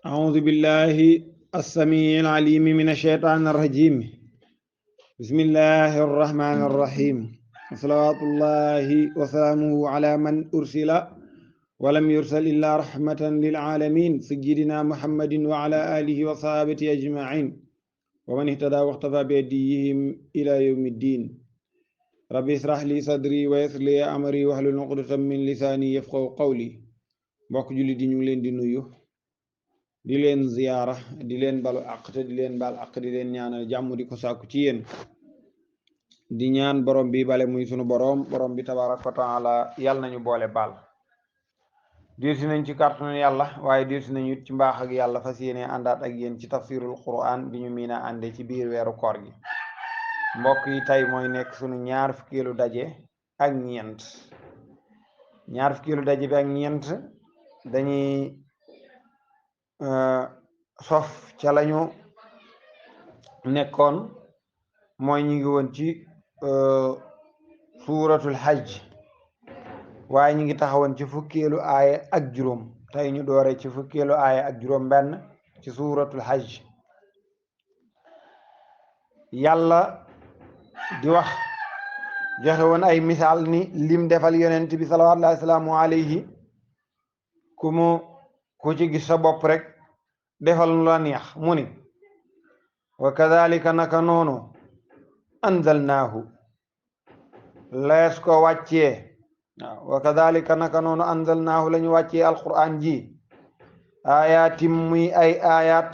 أعوذ بالله السميع العليم من الشيطان الرجيم. بسم الله الرحمن الرحيم. صلوات الله وسلامه على من أرسل ولم يرسل إلا رحمة للعالمين سيدنا محمد وعلى آله وصحابته أجمعين ومن اهتدى واقتفى بهديهم إلى يوم الدين. ربي اشرح لي صدري ويسر لي أمري واحلل عقدة من لساني يفقهوا قولي. mbokk julli di ñu ngi leen di nuyu di leen ziyaara di leen balu àq te di leen baal àq di leen ñaanal jàmm di ko sàkku ci yéen di ñaan borom bi bale muy sunu borom bi tabaaraka wa taala yàlla nañu boole baal. dirsi nañ ci kàttanu yàlla waaye dirsi nañu ci mbaax ak yàlla fas yéene àndaat ak yéen ci tafsirul quran bi ñu miina ànde ci biir weeru koor gi. mbokk yi tey mooy nekk sunu ñaar fukkeelu daje ak ñeent dañuy sof ca lañu nekkoon mooy ñu ngi woon ci suuratul hajj waaye ñu ngi taxawoon ci fukkeelu aaya ak juróom. tey ñu doore ci fukkeelu aaya ak juróom benn ci suuratul hajj. yàlla di wax joxe woon ay misaal ni lim defal yonent bi salawatullahi wasalaamu alayhi ku ci gis sa bopp rek defal lu la neex mu ni wa kadhalika naka noonu anzalnaahu lees ko wàccee waaw wa kadhalika naka noonu anzalnaahu la ñu wàccee alquran ji ayatim muy ay ayat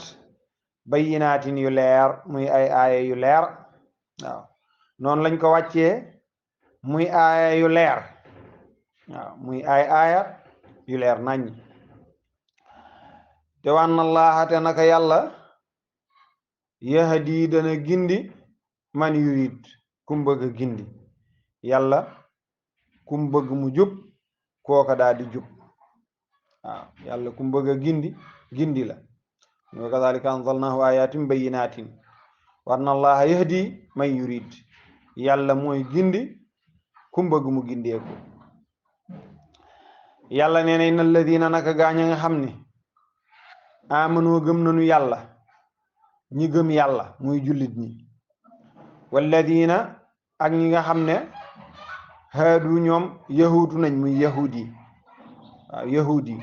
bayyinaatin yu leer muy ay aaya yu leer waaw noonu lañ ko wàccee muy aaya yu leer waaw muy ay ayat yu leer nañ te wanna allaha te naka yàlla yahdi dana gindi man yurid kum bëgg gindi yàlla kum bëgg mu jub kooka daal di jub waaw yàlla kum bëgg gindi la wa kadhalika anzalnahu ayatin bayyinatin wanna allaha yahdi man yurid yàlla mooy gindi kum bëgg mu gindeeku. yàlla nee na innal ladina naka gaañ a nga xam ne amanu gëm nañu yàlla ñi gëm yàlla muy jullit ñi walladina ak ñi nga xam ne haadu ñoom yahuutu nañ muy yahudi waaw yahudi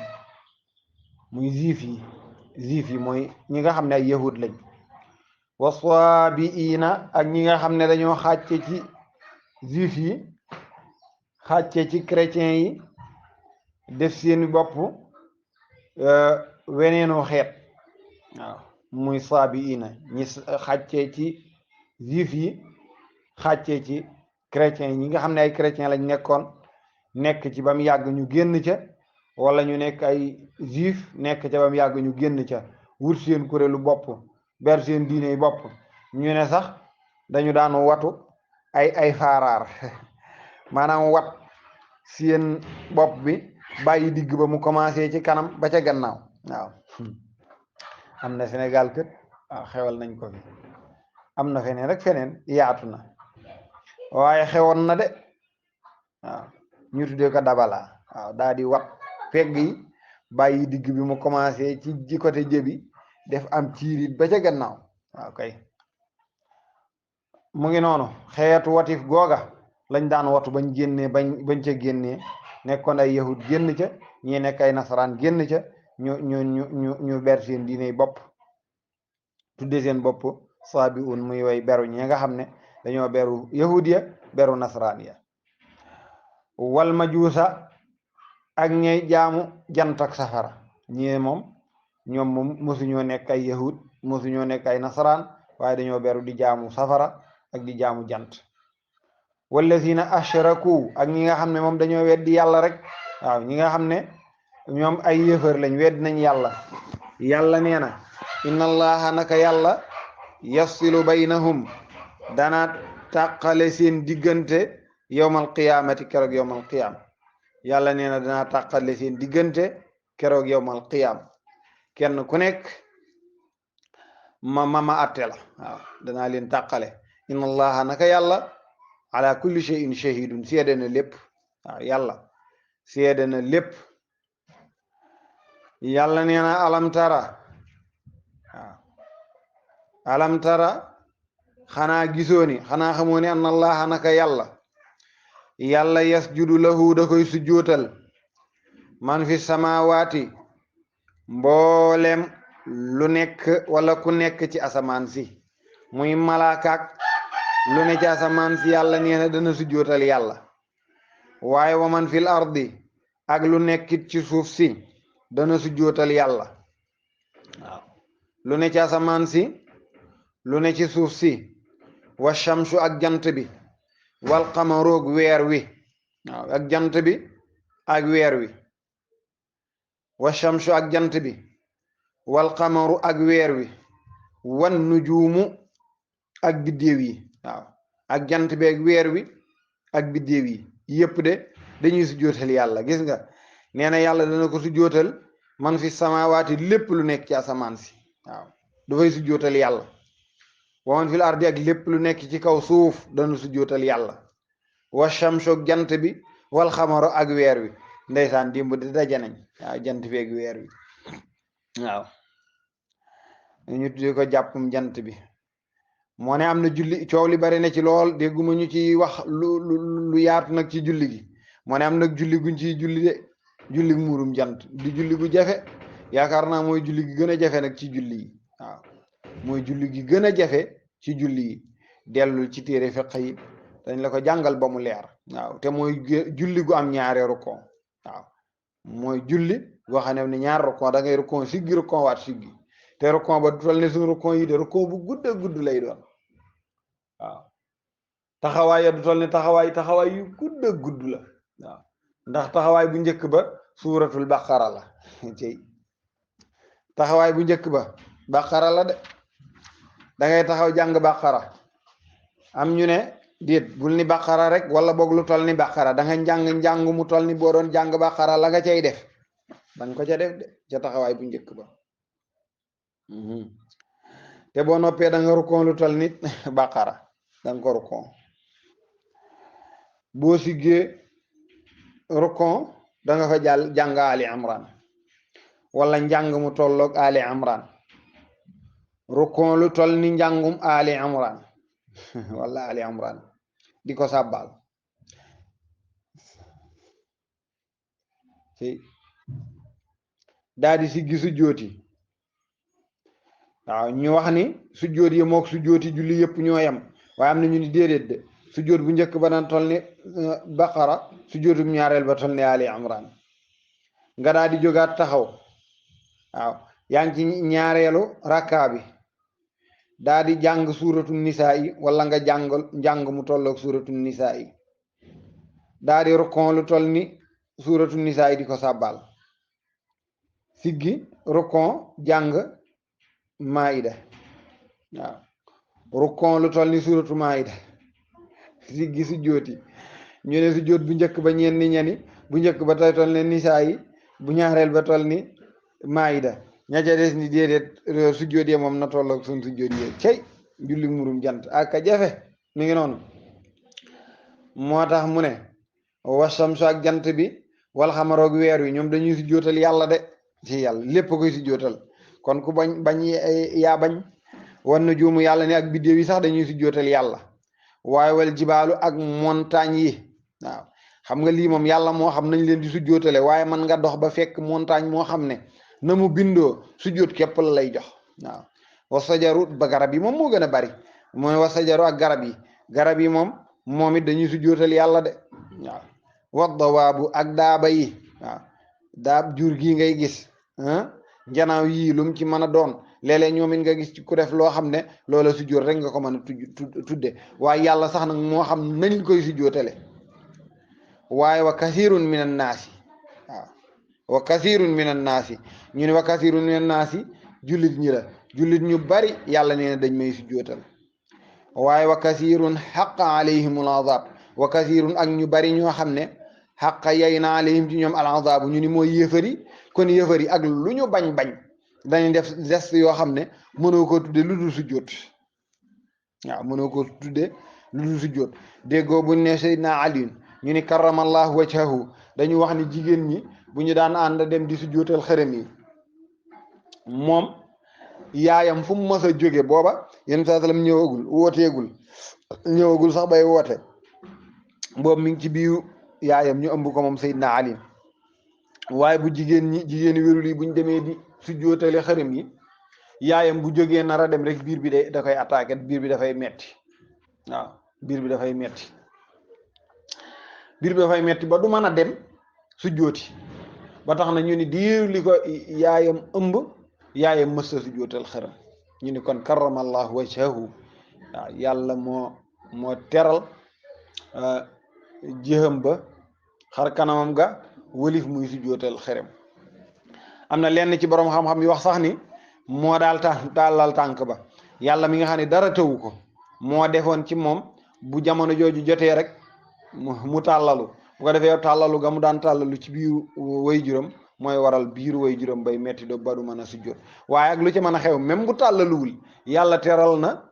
muy juif yi mooy ñi nga xam ne ay yahud lañ wasaabiina ak ñi nga xam ne dañoo xàcce ci juif yi xàcce ci chrétien yi def seeni bopp weneenu xeet waaw muy saabiina ñi xàccee ci juif yi xàccee ci chrétien yi ñi nga xam ne ay chrétien lañ nekk ci ba mu yàgg ñu génn ca wala ñu nekk ay juif nekk ca ba mu yàgg ñu génn ca wut seen kuréelu bopp ber seen diine yi bopp ñu ne sax dañu daan watu ay faaraar maanaam wat seen bopp bi bàyyi digg ba mu commencé ci kanam ba ca gannaaw waaw am na Sénégal kët waaw xewal nañ ko fi am na feneen rek feneen yaatu na waaye xewoon na de waaw ñu tuddee ko dabala waaw daal di wat pegg yi bàyyi digg bi mu commencé ci côté jëbi def am ciirit ba ca gannaaw waaw kay mu ngi noonu xeetu watif googa lañ daan watu bañ ca génnee nekkoon ay yahud génn ca ñi nekk ay nasaraan génn ca ñu ber seen diine bopp tudde seen bopp saabiun muy way beru ñi nga xam ne dañoo beru yahudiya beru nasaraan ya wal majuusa ak ñay jaamu jant ak safara ñoom mosuñoo nekk ay yahud mosuñoo nekk ay nasaraan waaye dañoo beru di jaamu safara ak di jaamu jant wallazina ashraku ak ñi nga xam ne moom dañoo weddi yàlla rek waaw ñi nga xam ne ñoom ay yëfër lañ weddi nañ yàlla nee na inna allaha naka yàlla yafsilu baynahum dana tàqale seen diggante yowmal qiyaamati keroog yowmal qiyaam yàlla nee na dana tàqale seen diggante keroog yowmal qiyaam kenn ku nekk ma atte la waaw danaa leen tàqale inna allaha naka yàlla ala kulli shay'in shahidun seede na lépp waaw yàlla seede na lépp yàlla nee na alam tara alam tara xanaa gisooni xanaa xamoo ne anna allaha naka yàlla yasjudu lahu da koy sujjootal man fi samawaati mboolem lu nekk wala ku nekk ci asamaan si muy malaakaak lu ne ci asamaan si yàlla nee na dana sujjootal yàlla waaye wa man fil ardi ak lu nekkit ci suuf si dana sujjootal yàlla waaw lu ne ci asamaan si lu ne ci suuf si wa shamsu ak jant bi wal qamaroog weer wi waaw ak jant bi ak weer wi wa shamsu ak jant bi wal qamaru ak weer wi wan nujuumu ak biddéew yi waaw ak jant bi ak weer wi ak biddéew yi yépp de dañuy sujjootal yàlla gis nga nee na yàlla dana ko sujjootal man fi samawaati lépp lu nekk ci asamaan si waaw dafay sujjootal yàlla wa man fil ardi ak lépp lu nekk ci kaw suuf dana sujjootal yàlla wa shamsu ak jant bi wal xamaro ak weer wi ndeysaan dimb di daje nañ waaw jant bi ak weer wi waaw ñu tuddee ko jàppum jant bi moo ne am na julli coow li bari na ci lool dégguma ñu ci wax lu yaatu nag ci julli gi moo ne am nag julli guñ ciy julli de julli muurum jant di julli gu jafe yaakaar naa mooy julli gi gën a jafe nag ci julli yi waaw mooy julli gi gën a jafe ci julli yi dellul ci téere fiq yi dañ la ko jàngal ba mu leer waaw te mooy julli gu am ñaari rukon waaw mooy julli goo xam ne ñaar rukon da ngay rukon siggi rukon waat siggi te rukon ba du toll ne suñu rukon yi de rukon bu gudd a gudd lay doon waaw taxawaay ya du toll ne taxawaay yu gudd a gudd la waaw ndax taxawaay bu njëkk ba suuratul baqara la ci taxawaay bu njëkk ba baqara la de da ngay taxaw jàng baqara am ñu ne déet bul ni baqara rek wala boog lu toll ni baqara da nga njàng mu toll ni boo doon jàng baqara la nga cay def danga ko ca def de ca taxawaay bu njëkk ba te boo noppee da nga rukkoon lu toll nit baqara da nga ko rukkoon boo siggee rukkoon da nga fa jàng ali imran wala njàng mu tolloog ali imran rukkoon lu toll ni njàngum ali imran wala ali imran di ko sàbbaal daa di siggi sujjooti waaw ñu wax ni sujjoot yi mook sujjooti julli yëpp ñoo yem waaye am na ñu ni déedéet de sujjoot bu njëkk ba daan toll ni baqara sujjootum ñaareel ba toll ni ali imran nga daa di jógaat taxaw waaw yaa ngi ci ñaareelu rakkaa bi daa di jàng suuratu nisaa yi wala nga njàng mu tolloog suuratu nisaa yi daa di rukon lu toll ni suuratu nisaa yi di ko sàbbaal siggi rukon jàng maida waaw rukon lu toll ni suuratu maida siggi sujjooti ñu ne sujjoot bu njëkk ba ñenni bu njëkk ba tey toll ne nisaa yi bu ñaareel ba toll ni maida ña ca des ni déedéet sujjoot yi moom na tolloog suñ sujjoot yi cey julli murum jant ak jafe mi ngi noonu moo tax mu ne wasamsu ak jant bi wal xamaroog weer wi ñoom dañuy sujjootal yàlla de ci yàlla lépp koy sujjootal kon ku bañ yaa bañ wan na juumu yàlla ne ak biddéew yi sax dañuy sujjootal yàlla waaye wal jibaalu ak montagne yi waaw xam nga lii moom yàlla moo xam nañ leen di sujjootale waaye man nga dox ba fekk montagne moo xam ne na mu bindoo sujjoot képp la lay jox waaw wasajaru ba garab yi moom moo gën a bari mooy wasajaru ak garab yi moom it dañuy sujjootal yàlla de waaw waddawaabu ak daaba yi waaw daab jur gi ngay gis njanaaw yii lum ci mën a doon léeg-léeg ñoom it nga gis ci ku def loo xam ne loola sujjoot rek nga ko mën a tudde waaye yàlla sax nag moo xam nañ koy sujjootale waaye wa kasirun min an naasi waaw wa kasirun min an naasi ñu ne wa kasirun min an naasi jullit ñi la jullit ñu bari yàlla nee na dañ may sujjootal waaye wa kasirun xaqa alayhimul azab wa kasirun ak ñu bari ñoo xam ne xaqa yay na alayhim ci ñoom al azabu ñu ni mooy yëfari kon yëfari ak lu ñu bañ dañuy def geste yoo xam ne mënoo ko tudde lu dul sujjoot waaw mënoo ko tudde lu dul sujjoot déggoo buñ ne Seydina Ali ñu ni karamallahu wajhahu dañu wax ni jigéen ñi bu ñu daan ànd dem di sujjootal xërëm yi moom yaayam fu mu mës a jóge booba yenn saa sallam ñëwagul ñëwagul sax bay woote boobu mi ngi ci biiru yaayam ñu ëmb ko moom Seydina Ali waaye bu jigéen wérul yi buñ demee di sujjootale xërëm yi yaayam bu jógee nar a dem rek biir bi da koy attaqué biir bi dafay metti waaw biir bi dafay metti ba du mën a dem sujjooti ba tax na ñu ni diir li ko yaayam ëmb yaayam mësta sujjootal xërëm ñu ni kon karamallahu wajhahu waaw yàlla moo teral jëxam ba xar kanamam ga wëlif muy sujjootal xërëm am na lenn ci borom xam-xam yi wax sax ni moo daal tàllal tànk ba yàlla mi nga xam ne dara tëwu ko moo defoon ci moom bu jamono jooju jotee rek mu tàllalu bu ko defee tàllalu ga mu daan tàllalu ci biiru way juram mooy waral biiru way juram bay metti do ba du mën a sujjoot waaye ak lu ci mën a xew même bu tàllaluwul yàlla teral na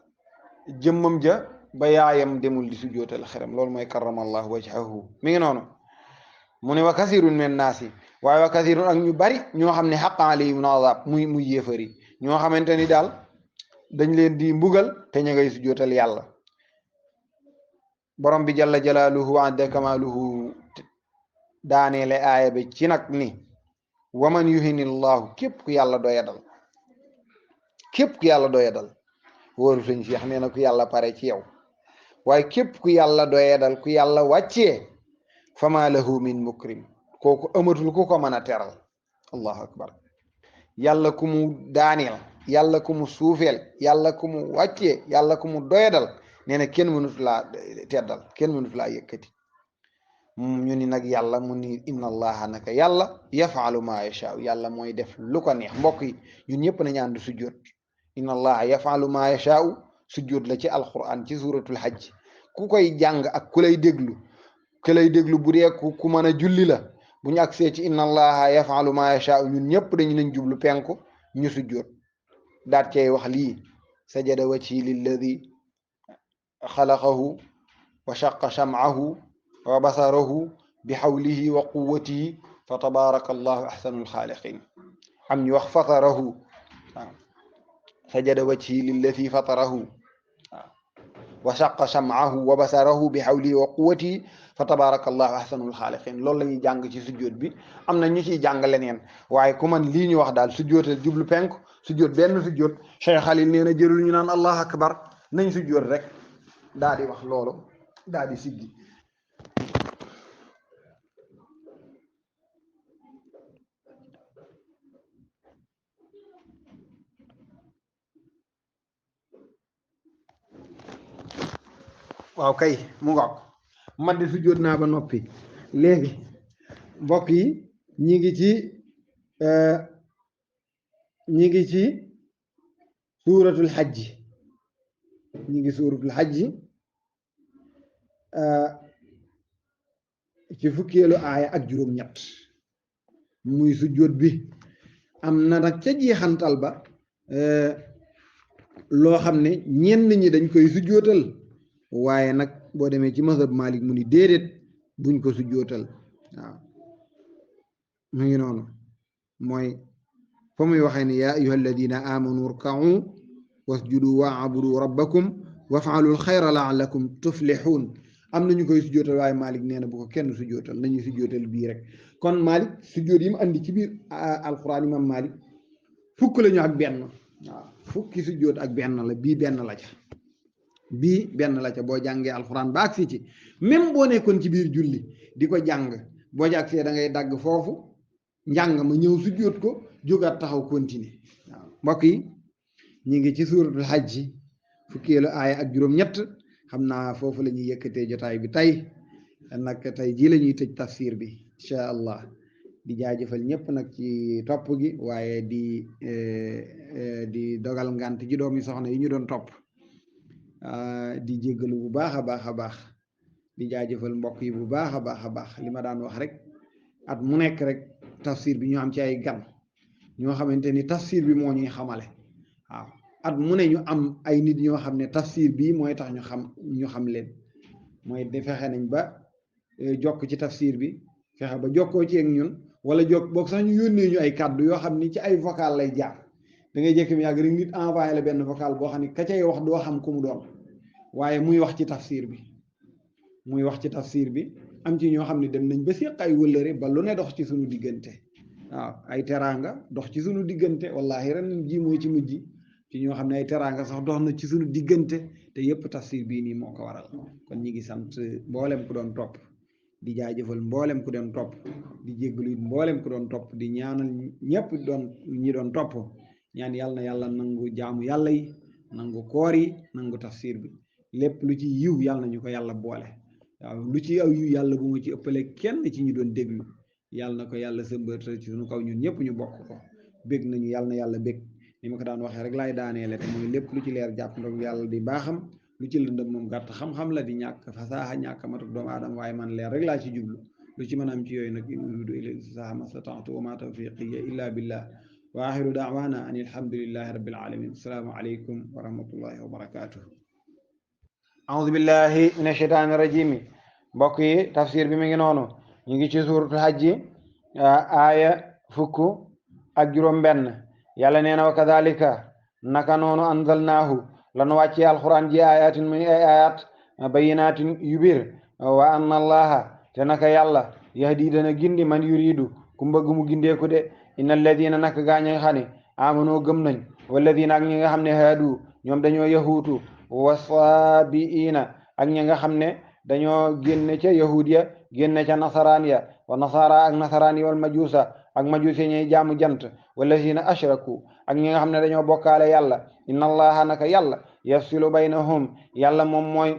jëmmam ja ba yaayam demul di sujjootal xërëm loolu mooy karamallahu wajhahu mi ngi noonu mu ne wa kasirun min naasi waaye wa kasirun ak ñu bari ñoo xam ne xaqa alayhim azab muy yéefari ñoo xamante ni daal dañ leen di mbugal te ña ngay sujjootal yàlla borom bi jalla jalaaluhu wa adda kamaaluhu daaneele aaya bi ci nag ni waman yuhini llahu képp ku yàlla doyadal wóoru sëñ Cheikh nee na ku yàlla pare ci yow waaye képp ku yàlla doyadal ku yàlla wàccee fama lahu min mukrim kooku amatul ku ko mën a teral allahu akbar yàlla ku mu daaneel yàlla ku mu suufeel yàlla ku mu wàccee yàlla ku mu doyadal nee na kenn mënut laa teddal kenn mënut laa yëkkati ñu ni nag yàlla mu ni inna allaha naka yàlla yafaalu ma yashaa yàlla mooy def lu ko neex mbokk yi ñun ñëpp nañu ànd sujjóot inna allaha yafaalu ma yashaa sujjóot la ci alquran ci suratul hajj ku koy jàng ak ku lay déglu bu dee ku mën a julli la bu ñu agsee ci inna allaha yafaalu ma yashaa ñun ñëpp dañu nañ jublu penku ñu sujjóot daat cay wax lii sajada wajhi lilladi xalaqahu wa shaqa sham'ahu wa basarahu bi hawlihi wa quwwatihi fa tabaraka allahu ahsanul xaaliqin am ñu wax fatarahu waaw sajada wajhi lilladi fatarahu waaw wa shaqa sham'ahu wa basarahu bi hawlihi wa quwwatihi fa tabaraka allahu ahsanul xaaliqin loolu la ñuy jàng ci sujjóot bi am na ñu ciy jàng leneen waaye ku man lii ñu wax daal sujjóotal jublu penku sujjóot benn sujjóot Cheikh Khalil nee na jërul ñu naan allahu akbar nañ sujjóot rek daa di wax loolu daa di siggi waaw kay mu ngoog man de sujjóot naa ba noppi léegi mbokk yi ñi ngi ci suuratul xajji ci fukkeelu aaya ak juróom-ñett muy sujjóot bi am na nag ca jeexantal ba loo xam ne ñenn ñi dañ koy sujjóotal waaye nag boo demee ci mazhab Malik mu ni déedéet buñ ko sujjóotal waaw mu ngi noonu mooy fa muy waxee ne yaa ayyuha alladina amanu rka'u wasjudu wa'budu rabbakum waf'alul xayra la'allakum tuflihun am na ñu koy sujjóotal waaye Malik nee na bu ko kenn sujjóotal nañu sujjóotal bii rek kon Malik sujjóot yi mu andi ci biir alquran imam Malik fukk la ñu ak benn waaw fukki sujjóot ak benn la bii benn la ca boo jàngee alquran ba agsi ci même boo nekkoon ci biir julli di ko jàng boo ci agsee da ngay dagg foofu njàng ma ñëw sujjóot ko jógaat taxaw continuer waaw mbokk yi ñi ngi ci suuratul hajj fukkeelu aaya ak juróom-ñett xam naa foofu la ñuy yëkkatee jotaay bi tey nag tey jii la ñuy tëj tafsir bi incha allah di jaajëfal ñëpp nag ci topp gi waaye di dogal ngant ji doomi soxna yi ñu doon topp di jéggalu bu baax a baax di jaajëfal mbokk yi bu baax a baax li ma daan wax rek at mu nekk rek tafsir bi ñu am ci ay gan ñoo xamante ni tafsir bi moo ñuy xamale waaw at mu ne ñu am ay nit ñoo xam ne tafsir bii mooy tax ñu xam leen mooy de fexe nañ ba jokk ci tafsir bi fexe ba jokkoo ci ak ñun wala jokk boog sax ñu yónnee ñu ay kàddu yoo xam ni ci ay vocal lay jaar da ngay jékki mu yàgg rek nit envoyé la benn vocal boo xam ne ka cay wax doo xam ku mu doon waaye muy wax ci tafsir bi muy wax ci tafsir bi am ci ñoo xam ne dem nañ ba séq ay wëllëre ba lu ne dox ci suñu diggante waaw ay teraanga dox ci suñu diggante wallahi ren ji mooy ci mujj ci ñoo xam ne ay teraanga sax dox na ci suñu diggante te yépp tafsir bii nii moo ko waral kon ñi ngi sant mboolem ku doon topp di jaajëfal mboolem ku doon topp di jéggalu it mboolem ku doon topp di ñaanal ñëpp ñi doon topp ñaan yàlla na yàlla nangu jaamu yàlla yi nangu koor yi nangu tafsir bi lépp lu ci yiw yàlla nañu ko yàlla boole waaw lu ci aw yiw yàlla bu ma ci ëppale kenn ci ñu doon déglu yàlla na ko yàlla sëmbërtal ci suñu kaw ñun ñëpp ñu bokk ko bég nañu yàlla na yàlla bég ni ma ko daan waxee rek laay daaneele te mooy lépp lu ci leer jàpp ndog yàlla di baaxam lu ci lëndëm moom gàtt xam-xam la di ñàkk fasaaxa ñàkk matuk doomu aadama waaye man leer rek laa ci jublu lu ci mën a am ci yooyu nag in uriidu illa l-islaaha mastata'tu wa ma tawfiqiya illa billah wa axiru da'wana an alhamdulillahi rabbil alamin assalaamu aleykum wa rahmatullahi wa barakatuh a'uudu billahi min asheytaani rajim mbokk yi tafsir bi mi ngi noonu ñu ngi ci suuratul hajji aaya fukk ak juróom benn yàlla nee na wa kadhalika naka noonu anzalnaahu lanu wàccee alquran ji ayatin muy ay ayat bayinatin yu bir wa anna allaha te naka yàlla yahdi dana gindi man yuridu ku bëgg mu gindeeku de inna alladina naka gaa ñi nga xam ne amanoo gëm nañ walladina ak ñi nga xam ne haadu ñoom dañoo yahuutu wasaabiina ak ñi nga xam ne dañoo génne ca yahudiya génne ca nasaraan ya wa nasara ak nasaraan yi wal majuusa ak majuusi ñuy jaamu jant walladina ashraku ak ñi nga xam ne dañoo bokkaale yàlla inna allaha naka yàlla yafsilu baynahum yàlla moom mooy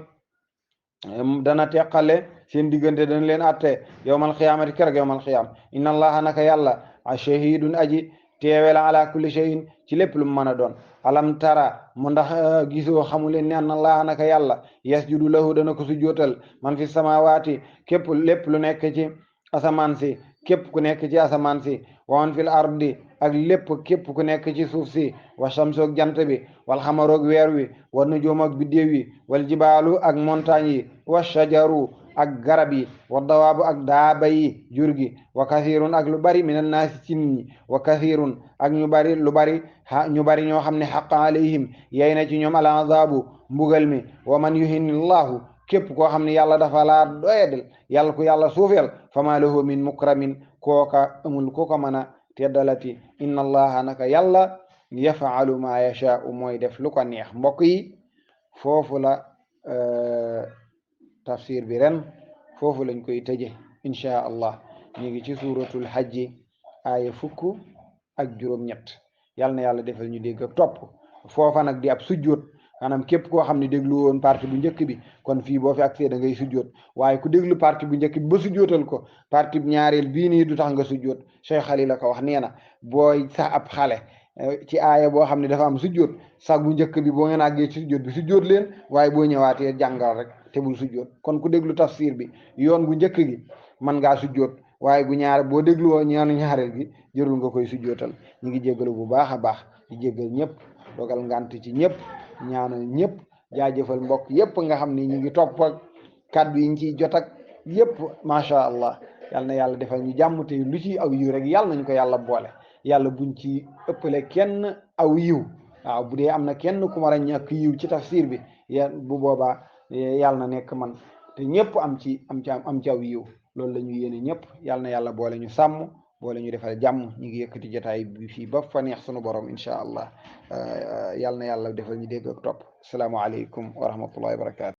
dana teqale seen diggante dana leen atte yowmal xiyaamati kereg yowmal xiyaam inna allaha naka yàlla shahidun aji teewel ala kulli shay'in ci lépp lu mu mën a doon alam tara mu ndax gisoo xamuleen ne anna allaha naka yàlla yasjudu lahu dana ko sujjootal man fi samawaati képp lépp lu nekk ci asamaan si képp ku nekk ci asamaan si wa man fil ardi ak lépp képp ku nekk ci suuf si wa shamsoog jant bi wal xamaroog weer wi wa nujuum ak biddéew yi wal jibaalu ak montagne yi wa shajaru ak garab yi wa dawaabu ak daaba yi jur gi wa kasirun ak lu bari minan naasi ci nit ñi wa kasirun ak ñu bari lu bari ñu bari ñoo xam ne xaqa alayhim yey na ci ñoom al azabu mbugal mi wa man yuhinillahu képp koo xam ne yàlla dafa laa doyadel yàlla ku yàlla suufeel fama lahu min mukramin kooka amul kooka mën a teddalati inna allaha naka yàlla yafaalu ma yashaa'u mooy def lu ko neex mbokk yi foofu la tafsir bi ren foofu lañ koy tëje inchaa allah ñu ngi ci suuratul hajji aaya fukk ak juróom-ñett yal na yàlla defal ñu dégg ak topp foofa nag di ab sujjóot maanaam képp koo xam ne déglu woon partie bu njëkk bi kon fii boo fi accès da ngay sujjóot waaye ku déglu partie bu njëkk bi ba sujjóotal ko partie bu ñaareel bii nii du tax nga sujjóot Cheikh Xalil la ko wax nee na booy sax ab xale ci aaya boo xam ne dafa am sujjóot sax bu njëkk bi boo ngeen àggee ci sujjóot bi sujjóot leen waaye boo ñëwaatee jàngal rek te bul sujjóot kon ku déglu tafsir bi yoon gu njëkk gi mën ngaa sujjóot waaye gu ñaar boo déglu woo ñaareel gi jërul nga koy sujjóotal ñu ngi jéggalu bu baax a baax di jéggal ñëpp dogal ngant ci ñëpp ñaanal ñëpp jaajëfal mbokk yëpp nga xam ne ñu ngi topp ak kàddu yi ñu ciy jot ak yëpp macha allah yal na yàlla defal ñu jàmm te lu ci aw yiw rek yàlla nañu ko yàlla boole yàlla buñ ci ëppale kenn aw yiw waaw bu dee am na kenn ku mar a ñàkk yiw ci tafsir bi bu boobaa yàlla na nekk man te ñëpp am ci aw yiw loolu la ñu yéene ñëpp yàlla na yàlla boole ñu sàmm boole ñu defal jàmm ñu ngi yëkkati jotaay bi fii ba fa neex sunu borom incha allah yàlla na yàlla defal ñu dégg ak topp asalaamaaleykum wa rahmatullahi wa barakatu